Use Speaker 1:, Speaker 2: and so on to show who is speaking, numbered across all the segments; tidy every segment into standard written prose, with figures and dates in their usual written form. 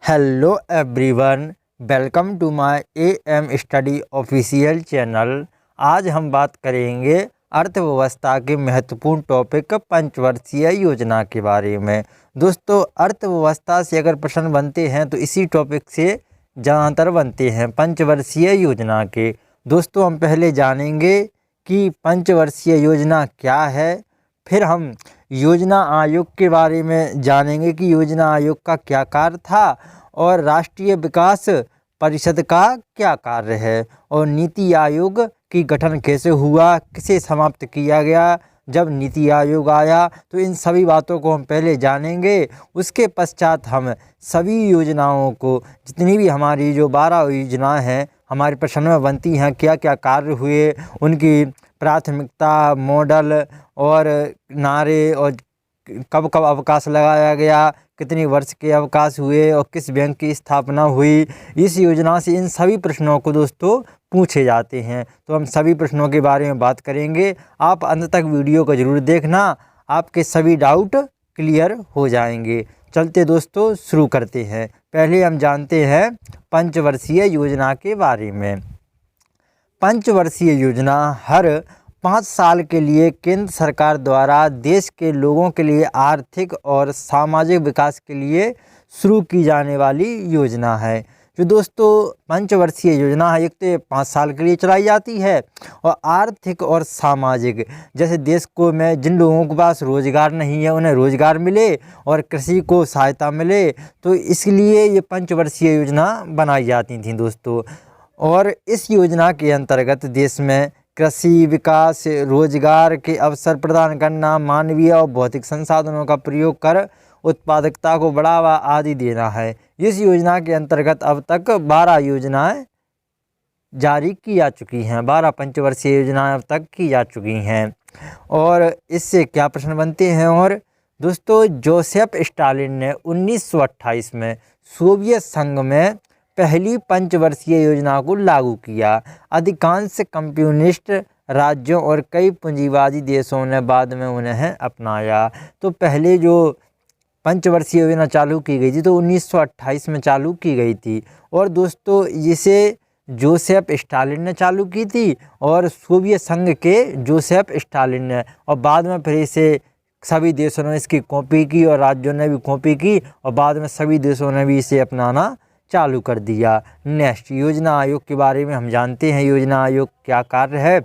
Speaker 1: Hello everyone, welcome to my AM study official channel. आज हम बात करेंगे अर्थव्यवस्था के महत्वपूर्ण टॉपिक पंचवर्षीय योजना के बारे में। दोस्तों, अर्थव्यवस्था से अगर प्रश्न बनते हैं तो इसी टॉपिक से ज़्यादातर बनते हैं, पंचवर्षीय योजना के। दोस्तों, हम पहले जानेंगे कि पंचवर्षीय योजना क्या है, फिर हम योजना आयोग के बारे में जानेंगे कि योजना आयोग का क्या कार्य था और राष्ट्रीय विकास परिषद का क्या कार्य है, और नीति आयोग की गठन कैसे हुआ, किसे समाप्त किया गया जब नीति आयोग आया। तो इन सभी बातों को हम पहले जानेंगे। उसके पश्चात हम सभी योजनाओं को, जितनी भी हमारी जो 12 योजनाएं हैं हमारे प्रश्न में बनती हैं, क्या क्या कार्य हुए, उनकी प्राथमिकता, मॉडल और नारे, और कब कब अवकाश लगाया गया, कितने वर्ष के अवकाश हुए और किस बैंक की स्थापना हुई, इस योजना से इन सभी प्रश्नों को दोस्तों पूछे जाते हैं। तो हम सभी प्रश्नों के बारे में बात करेंगे। आप अंत तक वीडियो को ज़रूर देखना, आपके सभी डाउट क्लियर हो जाएंगे। चलते दोस्तों शुरू करते हैं। पहले हम जानते हैं पंचवर्षीय योजना के बारे में। पंचवर्षीय योजना हर 5 साल के लिए केंद्र सरकार द्वारा देश के लोगों के लिए आर्थिक और सामाजिक विकास के लिए शुरू की जाने वाली योजना है। जो दोस्तों पंचवर्षीय योजना है, एक तो 5 साल के लिए चलाई जाती है, और आर्थिक और सामाजिक, जैसे देश को में जिन लोगों के पास रोज़गार नहीं है उन्हें रोज़गार मिले और कृषि को सहायता मिले, तो इसलिए ये पंचवर्षीय योजना बनाई जाती थी दोस्तों। और इस योजना के अंतर्गत देश में कृषि विकास, रोजगार के अवसर प्रदान करना, मानवीय और भौतिक संसाधनों का प्रयोग कर उत्पादकता को बढ़ावा आदि देना है। इस योजना के अंतर्गत अब तक 12 योजनाएं जारी की जा चुकी हैं, 12 पंचवर्षीय योजनाएं अब तक की जा चुकी हैं। और इससे क्या प्रश्न बनते हैं? और दोस्तों, जोसेफ स्टालिन ने 1928 में सोवियत संघ में पहली पंचवर्षीय योजना को लागू किया। अधिकांश कम्युनिस्ट राज्यों और कई पूंजीवादी देशों ने बाद में उन्हें अपनाया। तो पहले जो पंचवर्षीय योजना चालू की गई थी तो 1928 में चालू की गई थी, और दोस्तों इसे जोसेफ स्टालिन ने चालू की थी और सोवियत संघ के जोसेफ स्टालिन ने, और बाद में फिर इसे सभी देशों ने इसकी कॉपी की और राज्यों ने भी कॉपी की, और बाद में सभी देशों ने भी इसे अपनाना चालू कर दिया। नेक्स्ट, योजना आयोग के बारे में हम जानते हैं। योजना आयोग क्या कार्य है?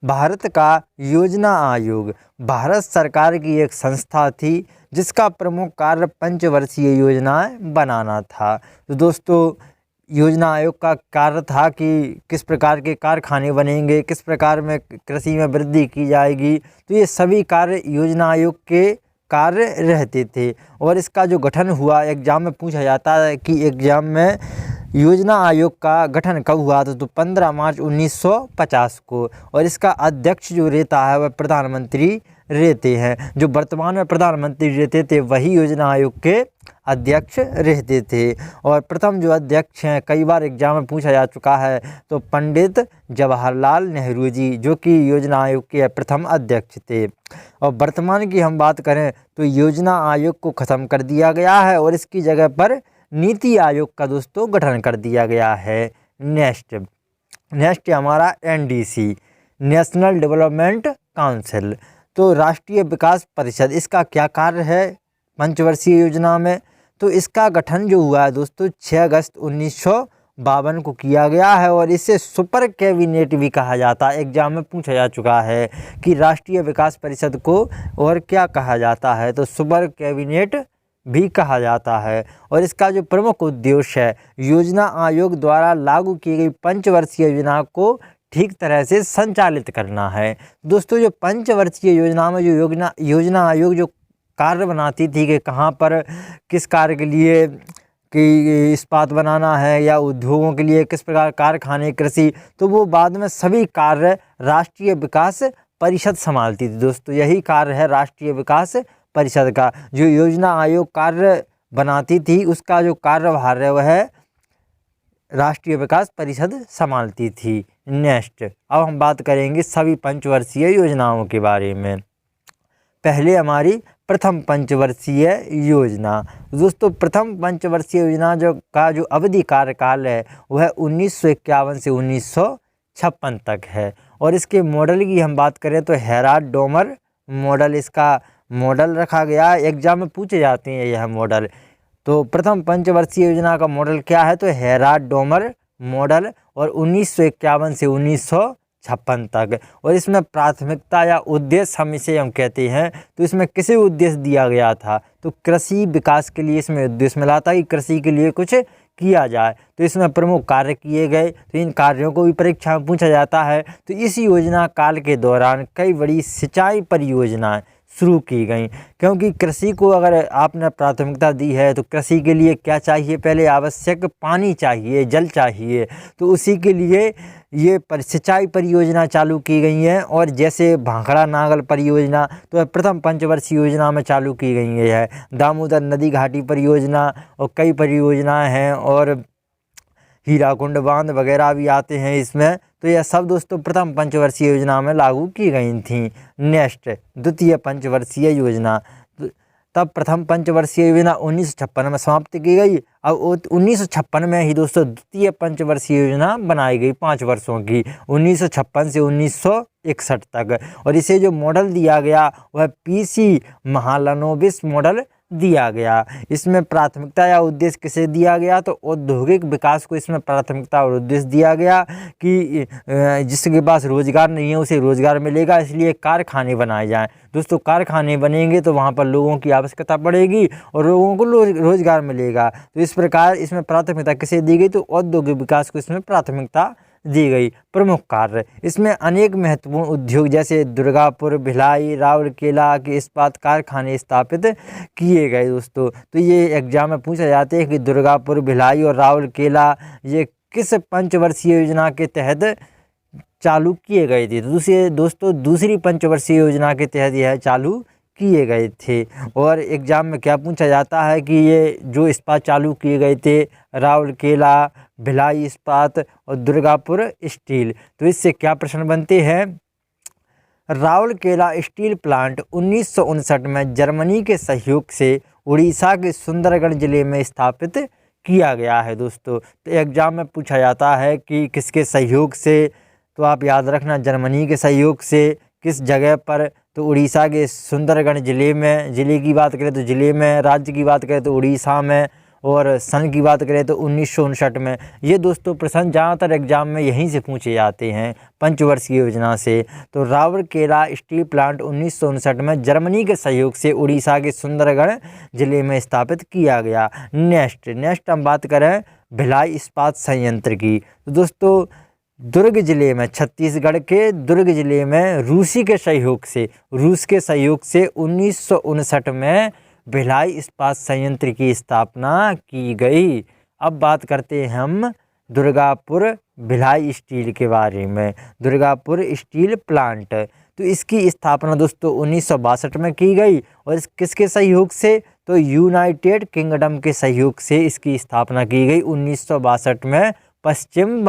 Speaker 1: भारत का योजना आयोग भारत सरकार की एक संस्था थी जिसका प्रमुख कार्य पंचवर्षीय योजनाएं बनाना था। तो दोस्तों, योजना आयोग का कार्य था कि किस प्रकार के कारखाने बनेंगे, किस प्रकार में कृषि में वृद्धि की जाएगी, तो ये सभी कार्य योजना आयोग के कार्य रहते थे। और इसका जो गठन हुआ, एग्जाम में पूछा जाता है कि एग्जाम में योजना आयोग का गठन कब हुआ था, तो 15 मार्च 1950 को, और इसका अध्यक्ष जो रहता है वह प्रधानमंत्री रहते हैं। जो वर्तमान में प्रधानमंत्री रहते थे वही योजना आयोग के अध्यक्ष रहते थे। और प्रथम जो अध्यक्ष हैं, कई बार एग्जाम में पूछा जा चुका है, तो पंडित जवाहरलाल नेहरू जी, जो कि योजना आयोग के प्रथम अध्यक्ष थे। और वर्तमान की हम बात करें तो योजना आयोग को ख़त्म कर दिया गया है और इसकी जगह पर नीति आयोग का दोस्तों गठन कर दिया गया है। नेक्स्ट हमारा NDC, नेशनल डेवलपमेंट काउंसिल, तो राष्ट्रीय विकास परिषद, इसका क्या कार्य है पंचवर्षीय योजना में? तो इसका गठन जो हुआ है दोस्तों 6 अगस्त 1952 को किया गया है, और इसे सुपर कैबिनेट भी कहा जाता है। एग्जाम में पूछा जा चुका है कि राष्ट्रीय विकास परिषद को और क्या कहा जाता है, तो सुपर कैबिनेट भी कहा जाता है। और इसका जो प्रमुख उद्देश्य है, योजना आयोग द्वारा लागू की गई पंचवर्षीय योजना को ठीक तरह से संचालित करना है। दोस्तों, जो पंचवर्षीय योजना में जो योजना आयोग जो कार्य बनाती थी कि कहाँ पर किस कार्य के लिए कि इस्पात बनाना है या उद्योगों के लिए किस प्रकार कारखाने, कृषि, तो वो बाद में सभी कार्य राष्ट्रीय विकास परिषद संभालती थी। दोस्तों, यही कार्य है राष्ट्रीय विकास परिषद का। जो योजना आयोग कार्य बनाती थी उसका जो कार्यभार है वह राष्ट्रीय विकास परिषद संभालती थी। नेक्स्ट, अब हम बात करेंगे सभी पंचवर्षीय योजनाओं के बारे में। पहले हमारी प्रथम पंचवर्षीय योजना। दोस्तों प्रथम पंचवर्षीय योजना जो अवधि कार्यकाल है वह 1951 से 1956 तक है। और इसके मॉडल की हम बात करें तो हेराल्ड डोमर मॉडल इसका मॉडल रखा गया है। एग्जाम में पूछे जाते हैं यह मॉडल। तो प्रथम पंचवर्षीय योजना का मॉडल क्या है, तो हेराल्ड डोमर मॉडल, और 1951 से 1956 तक। और इसमें प्राथमिकता या उद्देश्य हम कहते हैं, तो इसमें किसे उद्देश्य दिया गया था, तो कृषि विकास के लिए इसमें उद्देश्य मिला था कि कृषि के लिए कुछ किया जाए। तो इसमें प्रमुख कार्य किए गए, तो इन कार्यों को भी परीक्षा में पूछा जाता है। तो इस योजना काल के दौरान कई बड़ी सिंचाई परियोजनाएं शुरू की गई, क्योंकि कृषि को अगर आपने प्राथमिकता दी है तो कृषि के लिए क्या चाहिए, पहले आवश्यक पानी चाहिए, जल चाहिए। तो उसी के लिए ये सिंचाई परियोजना चालू की गई हैं। और जैसे भाखड़ा नागल परियोजना तो प्रथम पंचवर्षीय योजना में चालू की गई है। दामोदर नदी घाटी परियोजना और कई परियोजनाएं हैं, और हीराकुंड बांध वगैरह भी आते हैं इसमें। तो यह सब दोस्तों प्रथम पंचवर्षीय योजना में लागू की गई थी। नेक्स्ट द्वितीय पंचवर्षीय योजना, तब प्रथम पंचवर्षीय योजना 1956 में समाप्त की गई। अब 1956 में ही दोस्तों द्वितीय पंचवर्षीय योजना बनाई गई 5 वर्षों की, 1956 से 1961 तक। और इसे जो मॉडल दिया गया वह पीसी महालनोबिस मॉडल दिया गया। इसमें प्राथमिकता या उद्देश्य किसे दिया गया, तो औद्योगिक विकास को इसमें प्राथमिकता और उद्देश्य दिया गया कि जिसके पास रोजगार नहीं है उसे रोजगार मिलेगा, इसलिए कारखाने बनाए जाएं। दोस्तों कारखाने बनेंगे तो वहाँ पर लोगों की आवश्यकता पड़ेगी और लोगों को रोजगार मिलेगा। तो इस प्रकार इसमें प्राथमिकता किसे दी गई, तो औद्योगिक विकास को इसमें प्राथमिकता दी गई। प्रमुख कार्य, इसमें अनेक महत्वपूर्ण उद्योग जैसे दुर्गापुर, भिलाई, राउरकेला के इस्पात कारखाने स्थापित किए गए। दोस्तों तो ये एग्जाम में पूछा जाता है कि दुर्गापुर, भिलाई और राउरकेला ये किस पंचवर्षीय योजना के तहत चालू किए गए थे। दोस्तों दूसरी पंचवर्षीय योजना के तहत यह चालू किए गए थे। और एग्ज़ाम में क्या पूछा जाता है कि ये जो इस्पात चालू किए गए थे, राउरकेला, भिलाई इस्पात और दुर्गापुर स्टील, तो इससे क्या प्रश्न बनते हैं। राउरकेला स्टील प्लांट 1959 में जर्मनी के सहयोग से उड़ीसा के सुंदरगढ़ जिले में स्थापित किया गया है। दोस्तों तो एग्ज़ाम में पूछा जाता है कि किसके सहयोग से, तो आप याद रखना जर्मनी के सहयोग से, किस जगह पर, तो उड़ीसा के सुंदरगढ़ जिले में। जिले की बात करें तो जिले में, राज्य की बात करें तो उड़ीसा में, और सन की बात करें तो 1959 में। ये दोस्तों प्रश्न ज़्यादातर एग्जाम में यहीं से पूछे जाते हैं पंचवर्षीय योजना से। तो राउरकेला स्टील प्लांट 1959 में जर्मनी के सहयोग से उड़ीसा के सुंदरगढ़ जिले में स्थापित किया गया। नेक्स्ट हम बात करें भिलाई इस्पात संयंत्र की। तो दोस्तों दुर्ग जिले में, छत्तीसगढ़ के दुर्ग जिले में रूस के सहयोग से 1959 में भिलाई इस्पात संयंत्र की स्थापना की गई। अब बात करते हैं हम दुर्गापुर भिलाई स्टील के बारे में। दुर्गापुर स्टील प्लांट, तो इसकी स्थापना दोस्तों 1962 में की गई। और किसके सहयोग से, तो यूनाइटेड किंगडम के सहयोग से इसकी स्थापना की गई 1962 में पश्चिम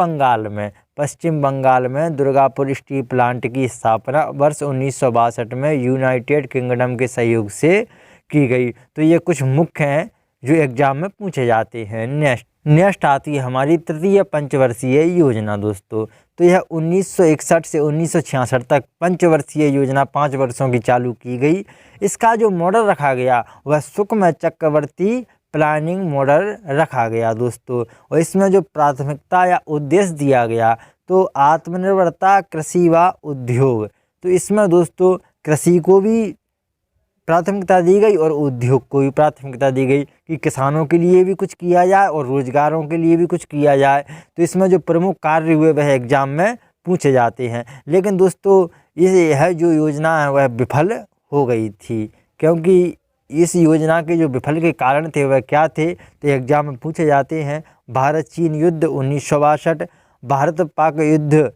Speaker 1: बंगाल में दुर्गापुर स्टील प्लांट की स्थापना वर्ष 1962 में यूनाइटेड किंगडम के सहयोग से की गई। तो ये कुछ मुख्य हैं जो एग्जाम में पूछे जाते हैं। नेक्स्ट आती है हमारी तृतीय पंचवर्षीय योजना। दोस्तों तो यह 1961 से 1966 तक पंचवर्षीय योजना 5 वर्षों की चालू की गई। इसका जो मॉडल रखा गया वह सुकम चक्रवर्ती प्लानिंग मॉडल रखा गया। दोस्तों और इसमें जो प्राथमिकता या उद्देश्य दिया गया, तो आत्मनिर्भरता, कृषि व उद्योग। तो इसमें दोस्तों कृषि को भी प्राथमिकता दी गई और उद्योग को भी प्राथमिकता दी गई कि किसानों के लिए भी कुछ किया जाए और रोजगारों के लिए भी कुछ किया जाए। तो इसमें जो प्रमुख कार्य हुए वह एग्जाम में पूछे जाते हैं। लेकिन दोस्तों यह जो योजना है वह विफल हो गई थी, क्योंकि इस योजना के जो विफल के कारण थे वह क्या थे, तो एग्जाम में पूछे जाते हैं। भारत चीन युद्ध 1962, भारत पाक युद्ध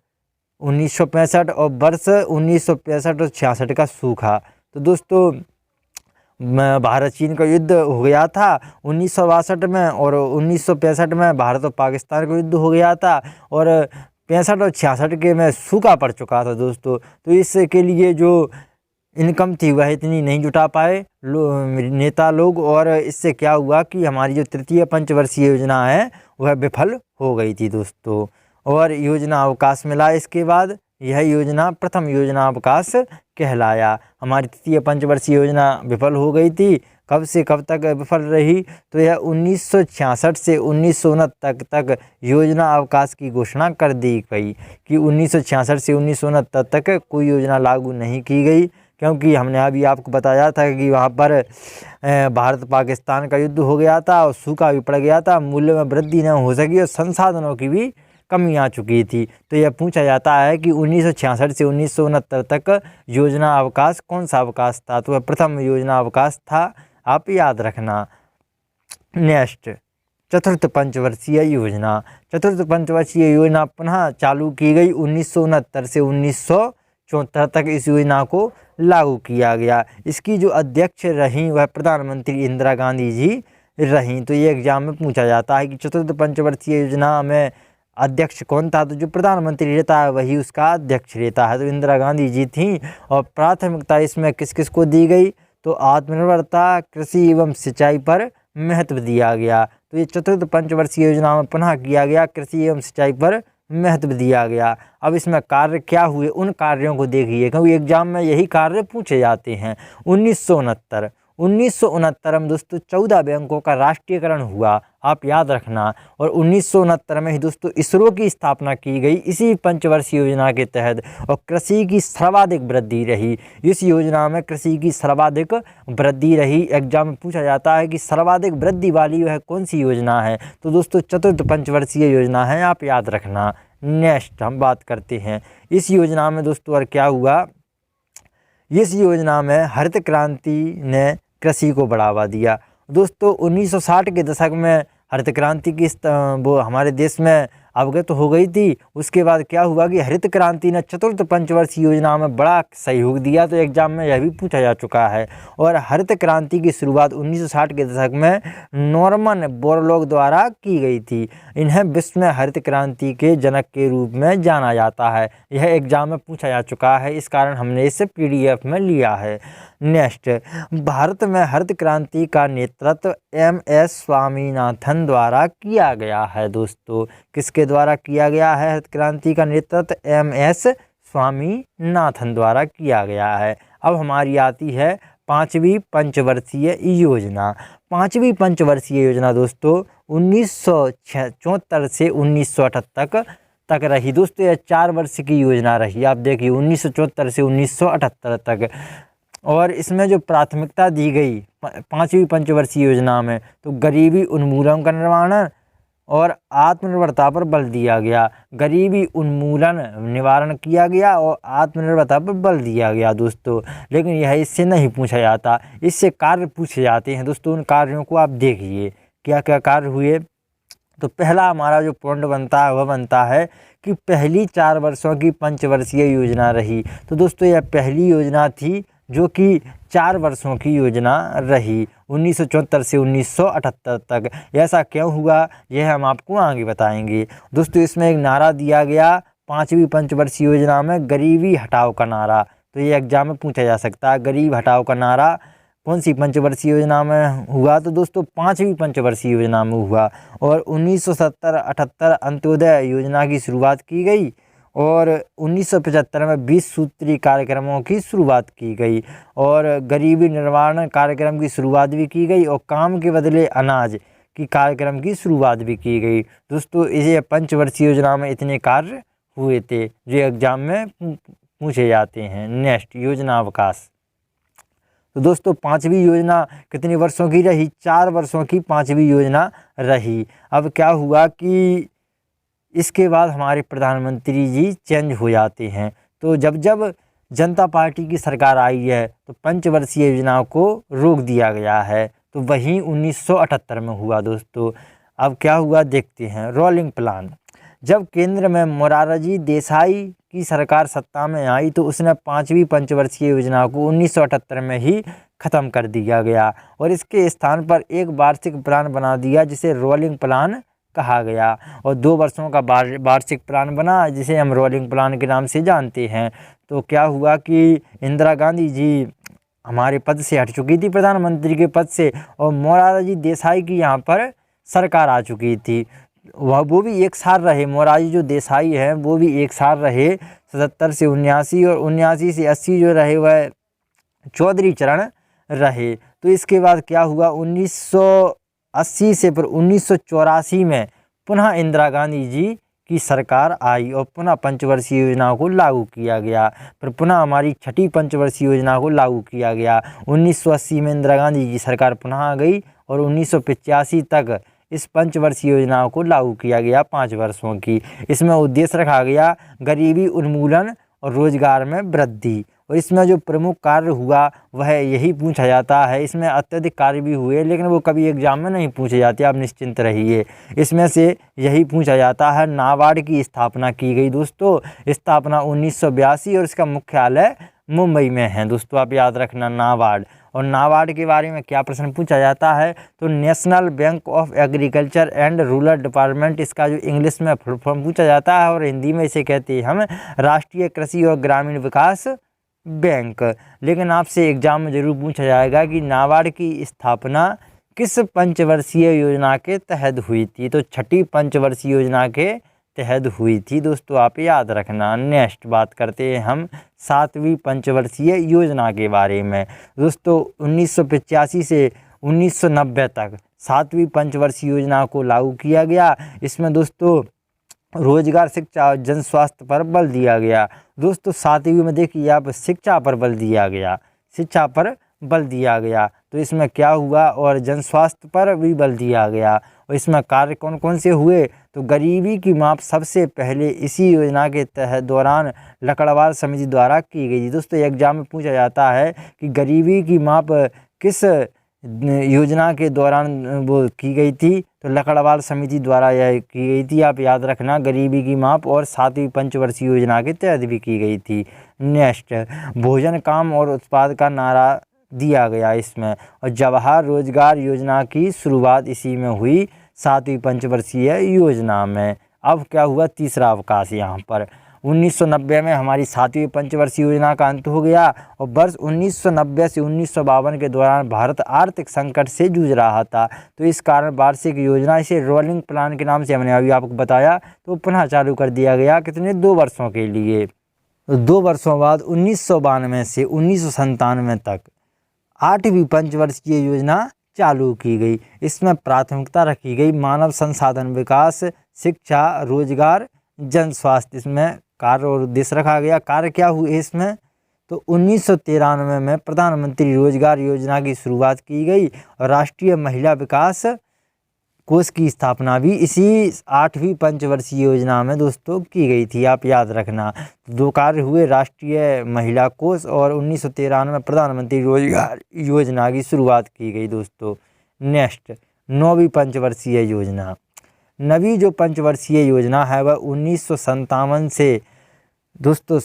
Speaker 1: 1965 और वर्ष 1965 और 66 का सूखा। तो दोस्तों भारत चीन का युद्ध हो गया था 1962 में, और 1965 में भारत और पाकिस्तान का युद्ध हो गया था, और 65 और 66 के में सूखा पड़ चुका था। दोस्तों तो इसके लिए जो इनकम थी वह इतनी नहीं जुटा पाए नेता लोग, और इससे क्या हुआ कि हमारी जो तृतीय पंचवर्षीय योजना है वह विफल हो गई थी दोस्तों। और योजना अवकाश मिला इसके बाद, यह योजना प्रथम योजना अवकाश कहलाया। हमारी तृतीय पंचवर्षीय योजना विफल हो गई थी। कब से कब तक विफल रही, तो यह 1966 से 1969 तक योजना अवकाश की घोषणा कर दी गई कि 1966 से 1969 तक कोई योजना लागू नहीं की गई, क्योंकि हमने अभी आपको बताया था कि वहाँ पर भारत पाकिस्तान का युद्ध हो गया था और सूखा भी पड़ गया था, मूल्य में वृद्धि न हो सकी और संसाधनों की भी कमी आ चुकी थी। तो यह पूछा जाता है कि 1966 से 1969 तक योजना अवकाश कौन सा अवकाश था, तो वह प्रथम योजना अवकाश था, आप याद रखना। नेक्स्ट, चतुर्थ पंचवर्षीय योजना। चतुर्थ पंचवर्षीय योजना पुनः चालू की गई 1969 से 1974 तक इस योजना को लागू किया गया। इसकी जो अध्यक्ष रहीं वह प्रधानमंत्री इंदिरा गांधी जी रहीं। तो ये एग्जाम में पूछा जाता है कि चतुर्थ पंचवर्षीय योजना में अध्यक्ष कौन था, तो जो प्रधानमंत्री रहता है वही उसका अध्यक्ष रहता है, तो इंदिरा गांधी जी थीं। और प्राथमिकता इसमें किस किस को दी गई, तो आत्मनिर्भरता, कृषि एवं सिंचाई पर महत्व दिया गया। तो ये चतुर्थ पंचवर्षीय योजना में पुनः किया गया, कृषि एवं सिंचाई पर महत्व दिया गया। अब इसमें कार्य क्या हुए, उन कार्यों को देखिए, क्योंकि एग्जाम में यही कार्य पूछे जाते हैं। 1969 में दोस्तों 14 बैंकों का राष्ट्रीयकरण हुआ, आप याद रखना। और 1969 में ही दोस्तों इसरो की स्थापना की गई इसी पंचवर्षीय योजना के तहत, और कृषि की सर्वाधिक वृद्धि रही। इस योजना में कृषि की सर्वाधिक वृद्धि रही। एग्जाम में पूछा जाता है कि सर्वाधिक वृद्धि वाली वह कौन सी योजना है, तो दोस्तों चतुर्थ पंचवर्षीय योजना है, आप याद रखना। नेक्स्ट हम बात करते हैं इस योजना में दोस्तों और क्या हुआ। इस योजना में हरित क्रांति ने कृषि को बढ़ावा दिया। दोस्तों 1960 के दशक में हरित क्रांति की वो हमारे देश में अवगत हो गई थी। उसके बाद क्या हुआ कि हरित क्रांति ने चतुर्थ पंचवर्षीय योजना में बड़ा सहयोग दिया, तो एग्जाम में यह भी पूछा जा चुका है। और हरित क्रांति की शुरुआत 1960 के दशक में नॉर्मन बोरलॉग द्वारा की गई थी। इन्हें विश्व में हरित क्रांति के जनक के रूप में जाना जाता है। यह एग्जाम में पूछा जा चुका है, इस कारण हमने इसे PDF में लिया है। नेक्स्ट, भारत में हरित क्रांति का नेतृत्व MS स्वामीनाथन द्वारा किया गया है। दोस्तों किसके द्वारा किया गया है हरित क्रांति का नेतृत्व? MS स्वामीनाथन द्वारा किया गया है। अब हमारी आती है पांचवी पंचवर्षीय योजना। पांचवी पंचवर्षीय योजना दोस्तों 1974 से 1978 तक रही। दोस्तों यह 4 वर्ष की योजना रही। आप देखिए 1974 से 1978 तक। और इसमें जो प्राथमिकता दी गई पांचवी पंचवर्षीय योजना में, तो गरीबी उन्मूलन का निर्माण और आत्मनिर्भरता पर बल दिया गया। गरीबी उन्मूलन निवारण किया गया और आत्मनिर्भरता पर बल दिया गया दोस्तों। लेकिन यह इससे नहीं पूछा जाता, इससे कार्य पूछे जाते हैं दोस्तों। उन कार्यों को आप देखिए क्या क्या कार्य हुए। तो पहला हमारा जो पॉइंट बनता है वह बनता है कि पहली 4 वर्षों की पंचवर्षीय योजना रही। तो दोस्तों यह पहली योजना थी जो कि 4 वर्षों की योजना रही 1974 से 1978 तक। ऐसा क्यों हुआ यह हम आपको आगे बताएंगे। दोस्तों इसमें एक नारा दिया गया पांचवी पंचवर्षीय योजना में, गरीबी हटाओ का नारा। तो ये एग्जाम में पूछा जा सकता है, गरीब हटाओ का नारा कौन सी पंचवर्षीय योजना में हुआ? तो दोस्तों पांचवी पंचवर्षीय योजना में हुआ। और 1970-78 अंत्योदय योजना की शुरुआत की गई और 1975 में 20 सूत्री कार्यक्रमों की शुरुआत की गई और गरीबी निवारण कार्यक्रम की शुरुआत भी की गई और काम के बदले अनाज की कार्यक्रम की शुरुआत भी की गई। दोस्तों इसे पंचवर्षीय योजना में इतने कार्य हुए थे जो एग्जाम में पूछे जाते हैं। नेक्स्ट, योजना अवकाश। तो दोस्तों पांचवी योजना कितने वर्षों की रही? 4 वर्षों की पांचवी योजना रही। अब क्या हुआ कि इसके बाद हमारे प्रधानमंत्री जी चेंज हो जाते हैं। तो जब जनता पार्टी की सरकार आई है तो पंचवर्षीय योजना को रोक दिया गया है। तो वहीं 1978 में हुआ दोस्तों। अब क्या हुआ देखते हैं। Rolling plan. जब केंद्र में मोरारजी देसाई की सरकार सत्ता में आई तो उसने पांचवी पंचवर्षीय योजना को 1978 में ही ख़त्म कर दिया गया और इसके स्थान पर एक वार्षिक प्लान बना दिया जिसे रोलिंग प्लान कहा गया और 2 वर्षों का वार्षिक प्लान बना जिसे हम रोलिंग प्लान के नाम से जानते हैं। तो क्या हुआ कि इंदिरा गांधी जी हमारे पद से हट चुकी थी, प्रधानमंत्री के पद से, और मोरारजी देसाई की यहाँ पर सरकार आ चुकी थी। वो भी एक साल रहे, मोरारजी जो देसाई हैं वो भी एक साल रहे, 77 से 79 और 79 से 80 जो रहे वह चौधरी चरण रहे। तो इसके बाद क्या हुआ, 1980 से फिर 1984 में पुनः इंदिरा गांधी जी की सरकार आई और पुनः पंचवर्षीय योजना को लागू किया गया। फिर पुनः हमारी छठी पंचवर्षीय योजना को लागू किया गया। 1980 में इंदिरा गांधी जी की सरकार पुनः आ गई और 1985 तक इस पंचवर्षीय योजना को लागू किया गया 5 वर्षों की। इसमें उद्देश्य रखा गया गरीबी उन्मूलन और रोजगार में वृद्धि। और इसमें जो प्रमुख कार्य हुआ वह यही पूछा जाता है। इसमें अत्यधिक कार्य भी हुए लेकिन वो कभी एग्जाम में नहीं पूछे जाते, आप निश्चिंत रहिए। इसमें से यही पूछा जाता है, नाबार्ड की स्थापना की गई दोस्तों, स्थापना 1982 और इसका मुख्यालय मुंबई में है दोस्तों, आप याद रखना नाबार्ड। और नाबार्ड के बारे में क्या प्रश्न पूछा जाता है, तो national bank of agriculture and rural development, इसका जो इंग्लिश में फुल फॉर्म पूछा जाता है और हिंदी में इसे कहते हैं हम राष्ट्रीय कृषि और ग्रामीण विकास बैंक। लेकिन आपसे एग्जाम में जरूर पूछा जाएगा कि नाबार्ड की स्थापना किस पंचवर्षीय योजना के तहत हुई थी, तो छठी पंचवर्षीय योजना के तहत हुई थी दोस्तों, आप याद रखना। नेक्स्ट बात करते हैं हम 7वीं पंचवर्षीय योजना के बारे में दोस्तों। 1985 से 1990 तक 7वीं पंचवर्षीय योजना को लागू किया गया। इसमें दोस्तों रोजगार, शिक्षा और जन स्वास्थ्य पर बल दिया गया दोस्तों। 7वीं में देखिए आप शिक्षा पर बल दिया गया, शिक्षा पर बल दिया गया। तो इसमें क्या हुआ, और जन स्वास्थ्य पर भी बल दिया गया। और इसमें कार्य कौन कौन से हुए, तो गरीबी की माप सबसे पहले इसी योजना के तहत दौरान लकड़वाल समिति द्वारा की गई थी दोस्तों। एग्जाम में पूछा जाता है कि गरीबी की माप किस योजना के दौरान वो की गई थी, तो लकड़वाल समिति द्वारा यह की गई थी, आप याद रखना। गरीबी की माप और 7वीं पंचवर्षीय योजना के तहत भी की गई थी। नेक्स्ट, भोजन, काम और उत्पाद का नारा दिया गया इसमें। और जवाहर रोजगार योजना की शुरुआत इसी में हुई, 7वीं पंचवर्षीय योजना में। अब क्या हुआ, तीसरा अवकाश यहाँ पर 1990 में हमारी 7वीं पंचवर्षीय योजना का अंत हो गया। और वर्ष 1990 से 1952 के दौरान भारत आर्थिक संकट से जूझ रहा था, तो इस कारण वार्षिक योजना, इसे रोलिंग प्लान के नाम से हमने अभी आपको बताया, तो पुनः चालू कर दिया गया। कितने, 2 वर्षों के लिए। 2 वर्षों बाद 1992 से 1997 तक 8वीं पंचवर्षीय योजना चालू की गई। इसमें प्राथमिकता रखी गई मानव संसाधन विकास, शिक्षा, रोजगार, जन स्वास्थ्य। इसमें कार्य और उद्देश्य रखा गया। कार्य क्या हुए इसमें, तो 1993 में प्रधानमंत्री रोजगार योजना की शुरुआत की गई और राष्ट्रीय महिला विकास कोष की स्थापना भी इसी 8वीं पंचवर्षीय योजना में दोस्तों की गई थी, आप याद रखना। 2 कार्य हुए, राष्ट्रीय महिला कोष और 1993 में प्रधानमंत्री रोजगार योजना की शुरुआत की गई दोस्तों। नेक्स्ट, 9वीं पंचवर्षीय योजना। नवी जो पंचवर्षीय योजना है वह 1957 से दोस्तों,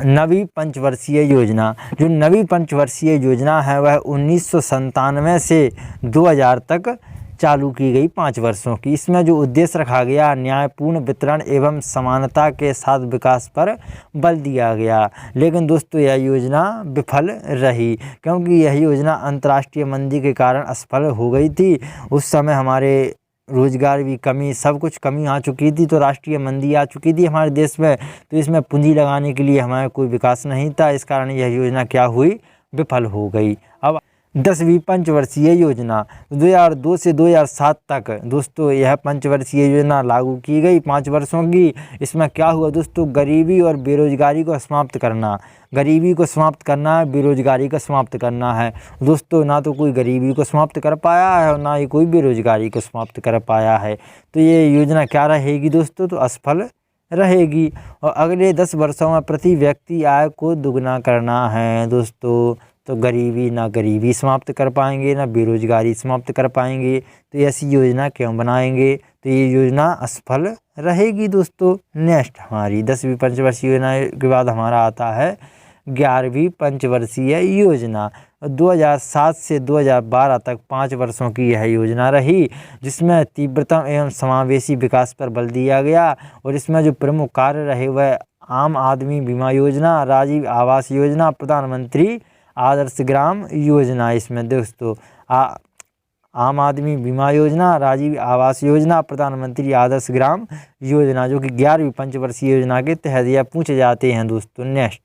Speaker 1: नवी पंचवर्षीय योजना, जो नवी पंचवर्षीय योजना है वह 1997 से 2000 तक चालू की गई 5 वर्षों की। इसमें जो उद्देश्य रखा गया, न्यायपूर्ण वितरण एवं समानता के साथ विकास पर बल दिया गया। लेकिन दोस्तों यह योजना विफल रही, क्योंकि यह योजना अंतर्राष्ट्रीय मंदी के कारण असफल हो गई थी। उस समय हमारे रोजगार भी कमी, सब कुछ कमी आ चुकी थी, तो राष्ट्रीय मंदी आ चुकी थी हमारे देश में, तो इसमें पूंजी लगाने के लिए हमारा कोई विकास नहीं था। इस कारण यह योजना क्या हुई, विफल हो गई। अब 10वीं पंचवर्षीय योजना, 2002 से 2007 तक दोस्तों यह पंचवर्षीय योजना लागू की गई 5 वर्षों की। इसमें क्या हुआ दोस्तों, गरीबी और बेरोजगारी को समाप्त करना, गरीबी को समाप्त करना है, बेरोजगारी को समाप्त करना है दोस्तों। ना तो कोई गरीबी को समाप्त कर पाया है और ना ही कोई बेरोजगारी को समाप्त कर पाया है, तो ये योजना क्या रहेगी दोस्तों, तो असफल रहेगी। और अगले 10 वर्षों में प्रति व्यक्ति आय को दुगना करना है दोस्तों। तो गरीबी समाप्त कर पाएंगे, ना बेरोजगारी समाप्त कर पाएंगे, तो ऐसी योजना क्यों बनाएंगे, तो ये योजना असफल रहेगी दोस्तों। नेक्स्ट, हमारी 10वीं पंचवर्षीय योजना के बाद हमारा आता है 11वीं पंचवर्षीय योजना। 2007 से 2012 तक 5 वर्षों की यह योजना रही, जिसमें तीव्रतम एवं समावेशी विकास पर बल दिया गया। और इसमें जो प्रमुख कार्य रहे वह आम आदमी बीमा योजना, राजीव आवास योजना, प्रधानमंत्री आदर्श ग्राम योजना। इसमें दोस्तों आम आदमी बीमा योजना, राजीव आवास योजना, प्रधानमंत्री आदर्श ग्राम योजना, जो कि 11वीं पंचवर्षीय योजना के तहत यह पूछे जाते हैं दोस्तों। नेक्स्ट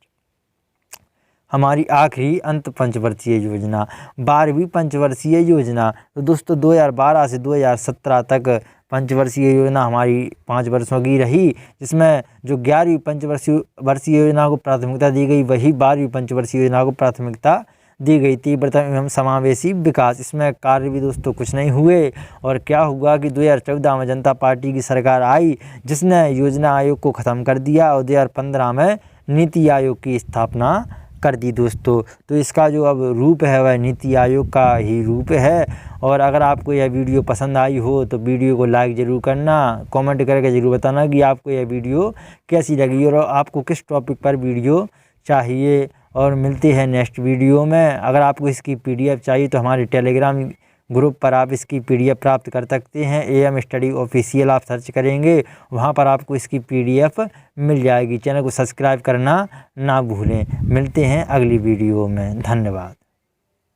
Speaker 1: हमारी आखिरी अंत पंचवर्षीय योजना 12वीं पंचवर्षीय योजना। तो दोस्तों 2012 से 2017 तक पंचवर्षीय योजना हमारी 5 वर्षों की रही, जिसमें जो 11वीं पंचवर्षीय योजना को प्राथमिकता दी गई, वही 12वीं पंचवर्षीय योजना को प्राथमिकता दी गई। तीव्रतम एवं समावेशी विकास, इसमें कार्य भी दोस्तों कुछ नहीं हुए। और क्या हुआ कि 2014 में जनता पार्टी की सरकार आई, जिसने योजना आयोग को ख़त्म कर दिया और 2015 में नीति आयोग की स्थापना कर दी दोस्तों। तो इसका जो अब रूप है वह नीति आयोग का ही रूप है। और अगर आपको यह वीडियो पसंद आई हो तो वीडियो को लाइक ज़रूर करना, कमेंट करके ज़रूर बताना कि आपको यह वीडियो कैसी लगी और आपको किस टॉपिक पर वीडियो चाहिए। और मिलते हैं नेक्स्ट वीडियो में। अगर आपको इसकी PDF चाहिए तो हमारे टेलीग्राम ग्रुप पर आप इसकी PDF प्राप्त कर सकते हैं। AM स्टडी ऑफिशियल आप सर्च करेंगे, वहां पर आपको इसकी PDF मिल जाएगी। चैनल को सब्सक्राइब करना ना भूलें। मिलते हैं अगली वीडियो में। धन्यवाद।